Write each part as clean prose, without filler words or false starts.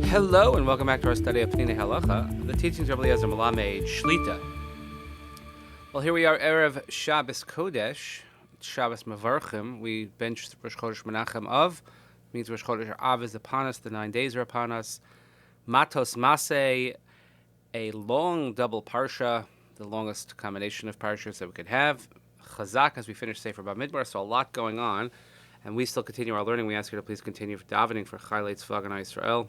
Hello and welcome back to our study of Peninei Halacha, the teachings of Eliezer Melamed Shlita. Well, here we are, Erev Shabbos Kodesh, Shabbos Mevarchim. We bench Rosh Chodesh Menachem Av, means Rosh Chodesh Av is upon us, the 9 days are upon us. Matos Maseh, a long double parsha, the longest combination of parshas that we could have. Chazak, as we finish Sefer Bamidbar, so a lot going on, and we still continue our learning. We ask you to please continue davening for Chaylei Tzva Haganah Yisrael,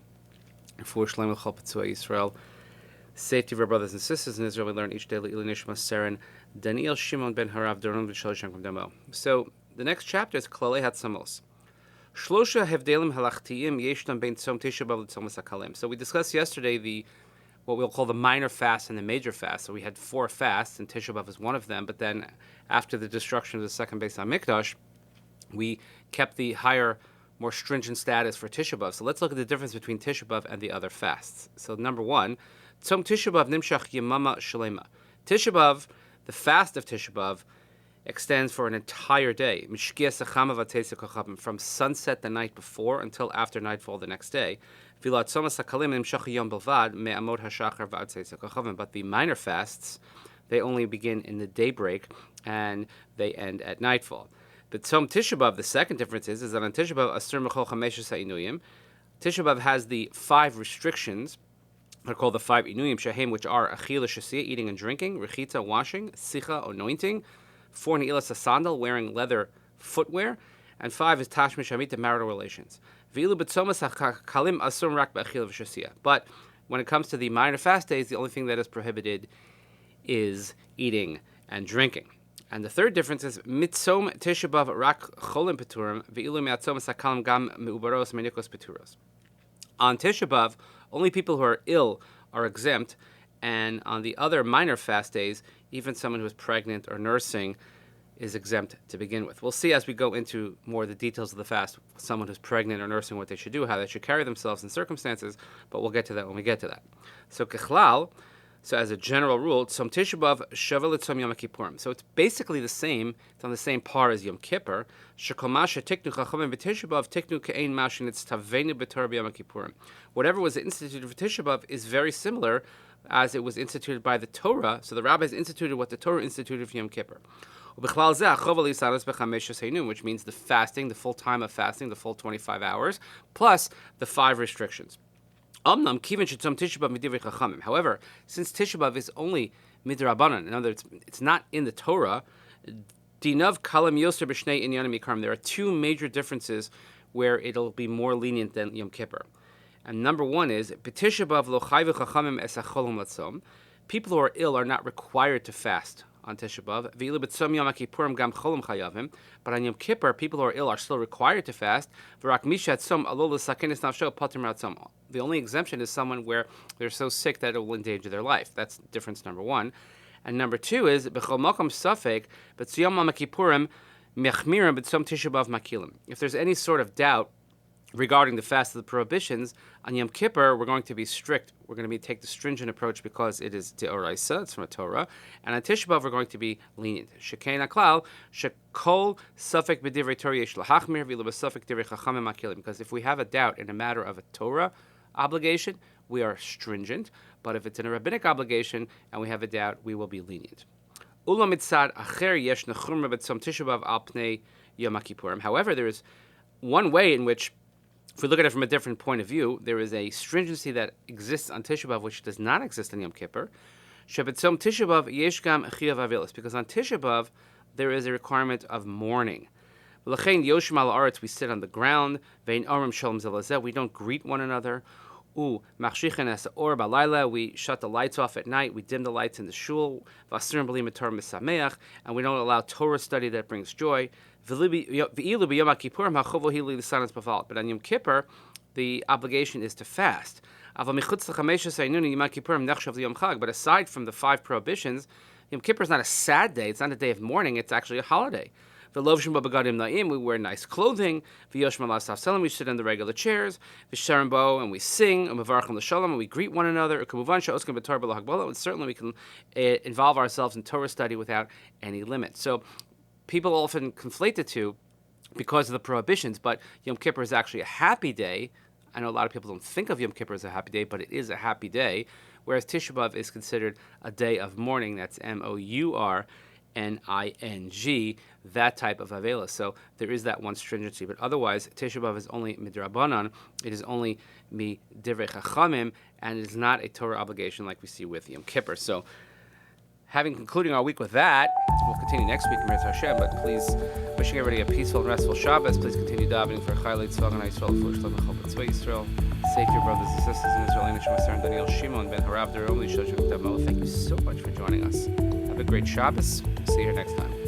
for Shlomo Chol Petzua Yisrael, safety of our brothers and sisters in Israel. We learn each day Le'ilui Nishmat Seren Daniel Shimon ben Harav Doron V'Shol Shem Damo. So the next chapter is Klalei Hatzamos. Shlosha Hevdelim Halachtiyim Yeshtam Bein Tzom Tisha B'Av L'Tzomas HaKalim. So we discussed yesterday what we'll call the minor fast and the major fast. So we had 4 fasts, and Tisha B'Av is one of them. But then after the destruction of the second Beis HaMikdash, we kept the higher, more stringent status for Tisha B'Av. So let's look at the difference between Tisha B'Av and the other fasts. So number 1, Tzom Tisha B'Av Nimshach Yemama Shalema. Tisha B'Av, the fast of Tisha B'Av, extends for an entire day, from sunset the night before until after nightfall the next day. But the minor fasts, they only begin in the daybreak and they end at nightfall. But Tzom Tisha B'Av, the second difference is that on Tisha B'Av, Asur Mechol Chameshes HaInuyim, Tisha B'Av has the 5 restrictions, they're called the 5 Inuyim Shehem, which are Achila Shasiyah, eating and drinking, Rechita, washing, Sicha, anointing, 4 Ne'ilas, a sandal, wearing leather footwear, and 5 is Tashmish Hamit, marital relations. V'ilu B'Tzomas HaKalim Asur Rak B'Achila V'Shasiyah. But when it comes to the minor fast days, the only thing that is prohibited is eating and drinking. And the third difference is mitzom Tisha B'Av rak cholim peturim ve'ilu me'atzom sakalim gam meubaros menikos peturos. On Tisha B'Av, only people who are ill are exempt, and on the other minor fast days, even someone who is pregnant or nursing is exempt to begin with. We'll see as we go into more of the details of the fast, someone who's pregnant or nursing, what they should do, how they should carry themselves in circumstances, but we'll get to that when we get to that. So kechlal, so as a general rule, Tzom Tisha B'Av Shavel Tzom Yom Kippurim. So it's basically the same. It's on the same par as Yom Kippur. Shekol Masha Tiknu Chachamim B'Tisha B'Av Tiknu Ke'ein Mashin It's Tavenu B'Torah B'Yom Kippurim. Whatever was instituted for Tisha B'Av is very similar as it was instituted by the Torah. So the rabbis instituted what the Torah instituted for Yom Kippur. Which means the fasting, the full time of fasting, the full 25 hours, plus the 5 restrictions. However, since Tisha B'Av is only midrabanan, in other words, it's not in the Torah, there are 2 major differences where it'll be more lenient than Yom Kippur. And number 1 is, people who are ill are not required to fast on Tisha B'Av. But on Yom Kippur, people who are ill are still required to fast. The only exemption is someone where they're so sick that it will endanger their life. That's difference number 1. And number 2 is, if there's any sort of doubt regarding the fast of the prohibitions, on Yom Kippur, we're going to be strict. We're going to take the stringent approach because it is deoraisa, it's from a Torah. And on Tisha B'Av, we're going to be lenient. Shekein aklal, shekol safek b'divrei Torah yesh lahachmir v'lo b'safek divrei chachamim makilim. Because if we have a doubt in a matter of a Torah obligation, we are stringent. But if it's in a rabbinic obligation and we have a doubt, we will be lenient. Ula mitzad acher yesh nechumra b'tzom Tisha B'Av al pnei Yom Kippurim. However, there is one way in which, if we look at it from a different point of view, there is a stringency that exists on Tisha B'Av which does not exist on Yom Kippur. Because on Tisha B'Av there is a requirement of mourning. We sit on the ground. We don't greet one another. We shut the lights off at night. We dim the lights in the shul. And we don't allow Torah study that brings joy. But on Yom Kippur, the obligation is to fast. But aside from the 5 prohibitions, Yom Kippur is not a sad day. It's not a day of mourning. It's actually a holiday. We wear nice clothing. We sit on the regular chairs. And we sing. And we greet one another. And certainly we can involve ourselves in Torah study without any limit. So people often conflate the two because of the prohibitions, but Yom Kippur is actually a happy day I know a lot of people don't think of Yom Kippur as a happy day, but it is a happy day, whereas Tisha B'Av is considered a day of mourning. That's Mourning, that type of Avela. So there is that one stringency. But otherwise, Tisha B'Av is only midrabanan. It is only midivrei chachamim, and it is not a Torah obligation like we see with Yom Kippur. So having concluding our week with that, we'll continue next week, Meretz Hashem, but please, wishing everybody a peaceful and restful Shabbos. Please continue davening for Chayei Tzvah and Yisrael, for Shalom and Chol B'Tzvah Yisrael. Save your brothers and sisters in Israel, and Nishmat and Daniel Shimon Ben Harab Derom. Thank you so much for joining us. Have a great Shabbos. See you here next time.